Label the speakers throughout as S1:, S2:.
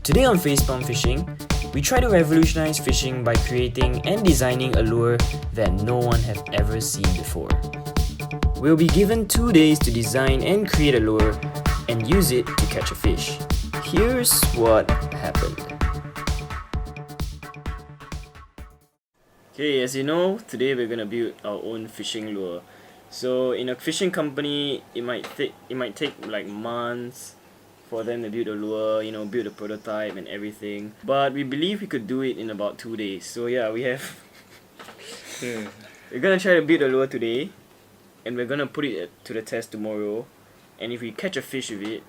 S1: Today on Facepalmfishing, we try to revolutionize fishing by creating and designing a lure that no one has ever seen before. We'll be given 2 days to design and create a lure and use it to catch a fish. Here's what happened. Okay, as you know, today we're gonna build our own fishing lure. So in a fishing company, it might take like months for them to build a lure, build a prototype and everything. But we believe we could do it in about 2 days. So yeah, we have we're gonna try to build a lure today, and we're gonna put it to the test tomorrow. And if we catch a fish with it,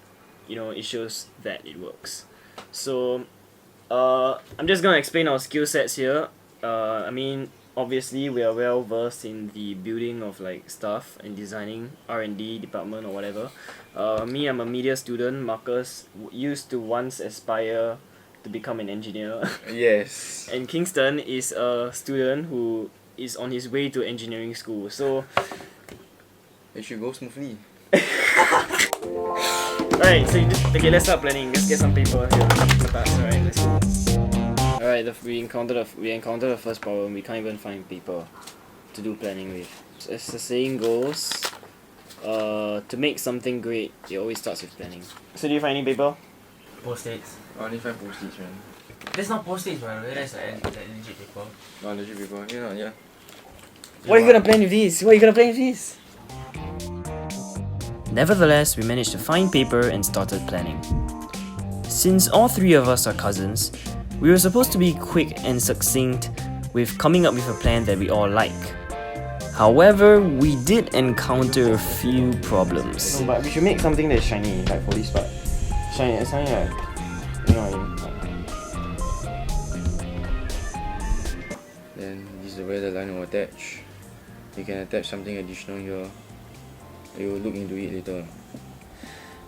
S1: it shows that it works. So I'm just gonna explain our skill sets here. Obviously we are well versed in the building of like stuff and designing, R&D department or whatever. Me, I'm a media student. Marcus used to once aspire to become an engineer.
S2: Yes.
S1: And Kingston is a student who is on his way to engineering school. So
S2: it should go smoothly.
S1: Alright, so let's start planning. Let's get some paper here. Alright, let's go. Alright, we encountered the first problem. We can't even find paper to do planning with. As the saying goes, to make something great, it always starts with planning. So do you find any paper?
S3: Post-its.
S2: I only find post-its, man.
S3: That's not post-its, man. That's like legit paper.
S2: No, legit paper. Yeah.
S1: What are you gonna plan with this? Nevertheless, we managed to find paper and started planning. Since all three of us are cousins, we were supposed to be quick and succinct with coming up with a plan that we all like. However, we did encounter a few problems. No, but we should make something that's shiny, like for this part. Shiny like, you know what I mean?
S2: Then this is where the line will attach. You can attach something additional here. You will look into it later.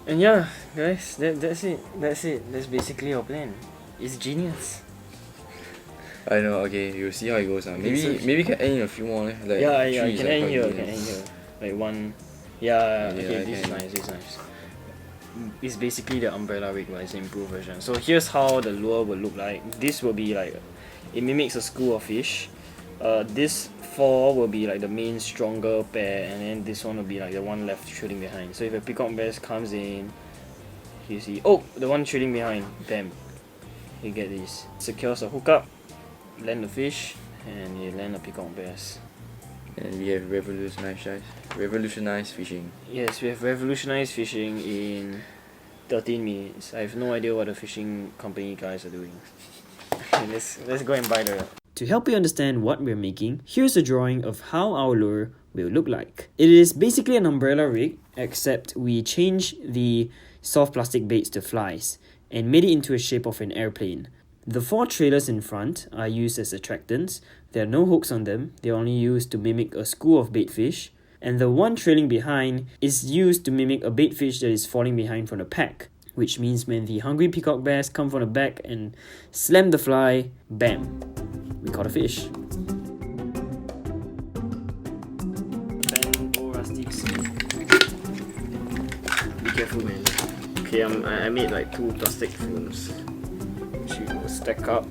S1: And yeah, guys, that's it. That's basically our plan. It's genius.
S2: I know, okay, you'll see how it goes now. Maybe can add in a few more. Like
S1: you can add in here. Like one. Yeah, okay, this is nice. It's basically the umbrella rig, but it's an improved version. So here's how the lure will look like. This will be like, it mimics a school of fish. This 4 will be like the main stronger pair, and then this one will be like the one left shooting behind. So if a peacock bass comes in, you see, oh, the one shooting behind, bam, you get this. Secures a hookup, land the fish, and you land a peacock bass.
S2: And we have revolutionized fishing.
S1: Yes, we have revolutionized fishing in 13 minutes. I have no idea what the fishing company guys are doing. let's go and buy the... To help you understand what we're making, here's a drawing of how our lure will look like. It is basically an umbrella rig, except we changed the soft plastic baits to flies and made it into a shape of an airplane. The 4 trailers in front are used as attractants. There are no hooks on them. They're only used to mimic a school of baitfish. And the one trailing behind is used to mimic a baitfish that is falling behind from the pack, which means when the hungry peacock bass come from the back and slam the fly, bam, we caught a fish. Bamboo rustics. Be careful, man. Okay, I made like 2 plastic films, which you will stack up.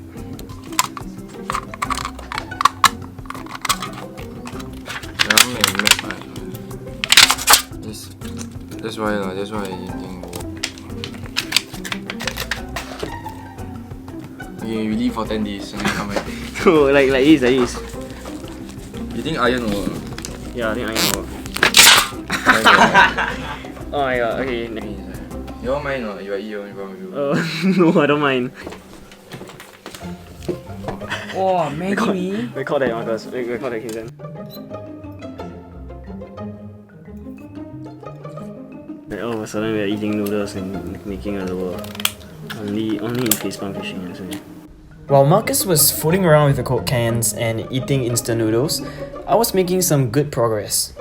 S2: That's why I think. Okay, we leave for 10 days and then come back.
S1: So like this.
S2: You think iron will work?
S1: Yeah, I think iron will work. Oh my god, okay.
S2: You don't mind or you are eat only from you?
S1: No, I don't mind.
S3: Oh, Maggie mee.
S1: Record that, Marcus. Record that, Kingston. Like all of a sudden we are eating noodles and making a lure. Only in Facepalmfishing, actually. While Marcus was fooling around with the Coke cans and eating instant noodles, I was making some good progress.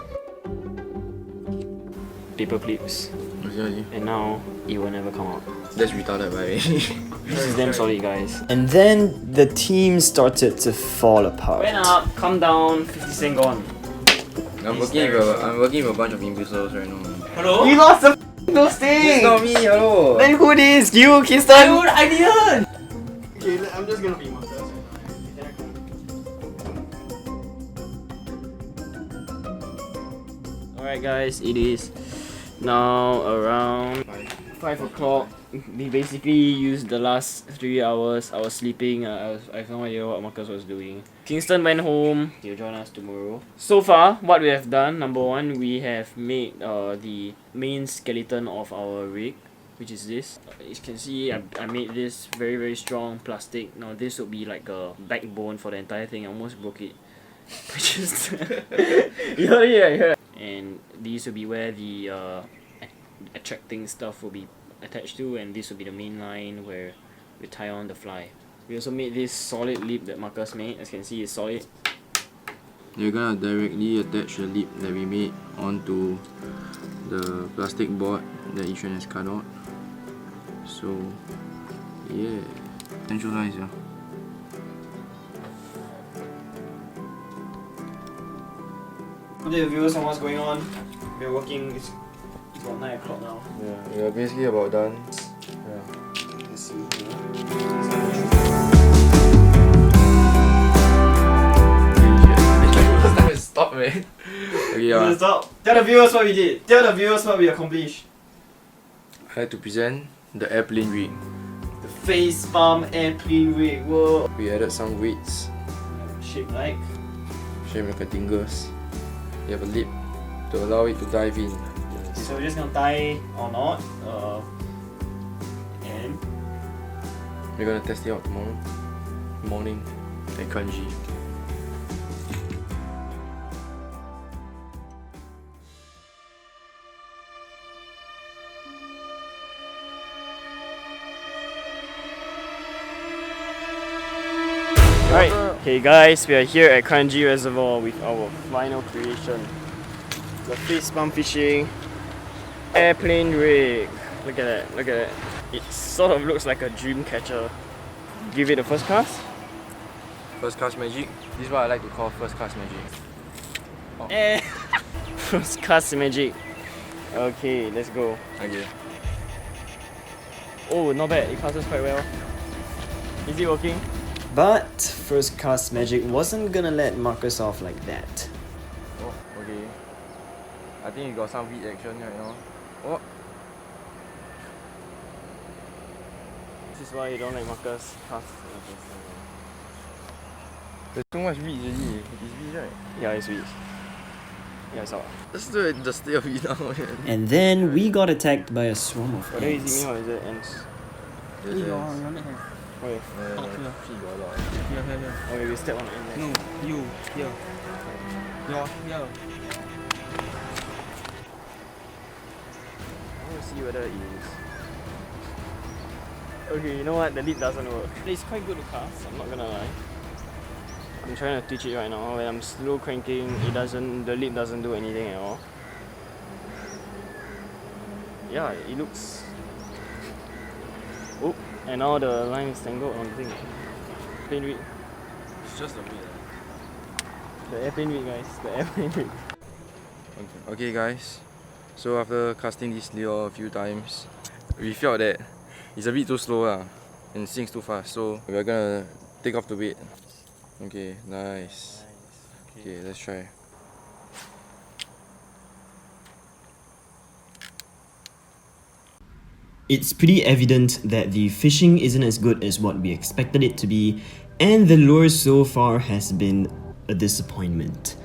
S1: Paper clips. And now it will never come out.
S2: That's retarded, by the way.
S1: This is damn solid, guys. And then the team started to fall apart. Went up, come down, 50 cent gone.
S2: I'm working with a bunch of imbeciles right now.
S3: Hello?
S1: You lost the Those things!
S2: It's not me, hello!
S1: Then who is? You, Kingston?
S3: I didn't!
S1: Okay, I'm just gonna be Marcus. Alright guys, it is now around 5 o'clock. We basically used the last 3 hours. I was sleeping. I have no idea what Marcus was doing. Kingston went home. He'll join us tomorrow. So far, what we have done, number one, we have made the main skeleton of our rig, which is this. As you can see, I made this very strong plastic. Now this would be like a backbone for the entire thing. I almost broke it. Which is yeah. And these will be where the attracting stuff will be attached to, and this will be the main line where we tie on the fly. We also made this solid lip that Marcus made. As you can see, it's solid.
S2: You're gonna directly attach the lip that we made onto the plastic board that Ishan has cut out. So, yeah. Centralize, yeah.
S1: Update the viewers on what's going on. We're working. It's about 9 o'clock now.
S2: Yeah, we are basically about done. Yeah.
S1: Let's see.
S2: Stop, man. Okay,
S1: Yeah. Stop. Tell the viewers what we did. Tell the viewers what we accomplished.
S2: I had to present the airplane rig.
S1: The Facepalm airplane rig. Whoa.
S2: We added some weights,
S1: Shaped like.
S2: shaped like a dingus. You have a lip to allow it to dive in.
S1: So we're just gonna tie or not. And
S2: We're gonna test it out tomorrow morning at Kanji.
S1: alright, okay guys, we are here at Kanji Reservoir with our final creation. The Facepalmfishing airplane rig. Look at that, look at that. It sort of looks like a dream catcher. Give it a first cast.
S2: First class magic. This is what I like to call first class magic.
S1: Eh. First cast magic. Okay, let's go.
S2: Okay.
S1: Oh, not bad, it passes quite well. Is it working? But first cast magic wasn't gonna let Marcus off like that.
S2: Oh, okay. I think you got some weed action right now. Oh,
S1: This is why you don't like Marcus cast.
S2: there's too much weed already. It's weed, right?
S1: Yeah, it's weak. Yeah, I saw.
S2: Let's do it the state of it now, man.
S1: And then we got attacked by a swarm of
S3: Whether is
S1: ants.
S3: it me or is it ants?
S2: Yes,
S3: Your
S2: yes.
S3: leg have.
S1: Wait,
S3: Here.
S2: She got a lot.
S3: Here.
S1: okay, we step on the ant.
S3: No, you. Here. Your here.
S1: I want to see whether it is. Okay, you know what? The lid doesn't work. It's quite good to cast, I'm not gonna lie. I'm trying to twitch it right now. When I'm slow cranking, the lid doesn't do anything at all. Yeah, it looks. Oh, and now the line is tangled on the thing. Airplane rig.
S2: It's just a bit.
S1: The airplane rig, guys. The airplane rig.
S2: Okay, guys. So after casting this lure a few times, we felt that it's a bit too slow and sinks too fast. So we're gonna take off the weight. Okay, nice. Okay, let's try.
S4: It's pretty evident that the fishing isn't as good as what we expected it to be, and the lure so far has been a disappointment.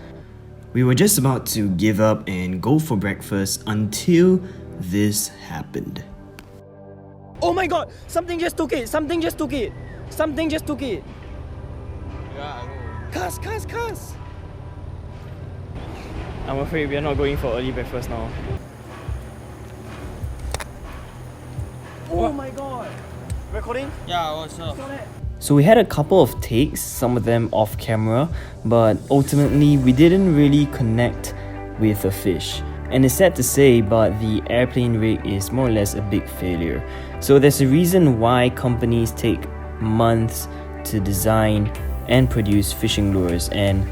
S4: We were just about to give up and go for breakfast until this happened.
S1: Oh my god! Something just took it! Something just took it! Something just took it!
S2: Yeah, I know.
S1: Cast! I'm afraid we are not going for early breakfast now. Oh my god! Recording?
S3: Yeah, what's up?
S1: So we had a couple of takes, some of them off camera, but ultimately we didn't really connect with the fish. And it's sad to say, but the airplane rig is more or less a big failure. So there's a reason why companies take months to design and produce fishing lures, and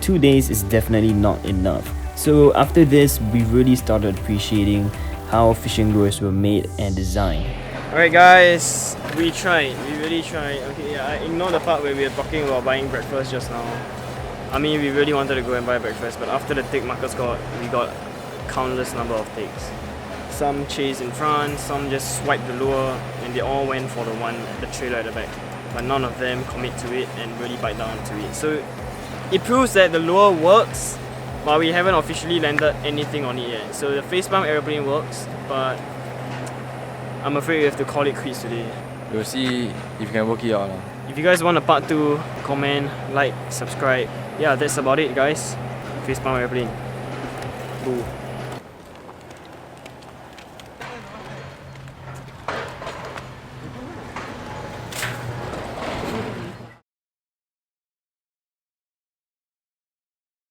S1: 2 days is definitely not enough. So after this, we really started appreciating how fishing lures were made and designed. Alright guys, we tried, we really tried. Okay, yeah, I ignore the part where we were talking about buying breakfast just now. I mean, we really wanted to go and buy breakfast, but after the take Marcus got, we got countless number of takes. Some chased in front, some just swiped the lure, and they all went for the trailer at the back. But none of them commit to it and really bite down to it. So it proves that the lure works, but we haven't officially landed anything on it yet. So the facepalm aeroplane works, but I'm afraid we have to call it quits today.
S2: We'll see if you can work it out.
S1: If you guys want a part 2, comment, like, subscribe. Yeah, that's about it guys. Facepalm aeroplane. Boo.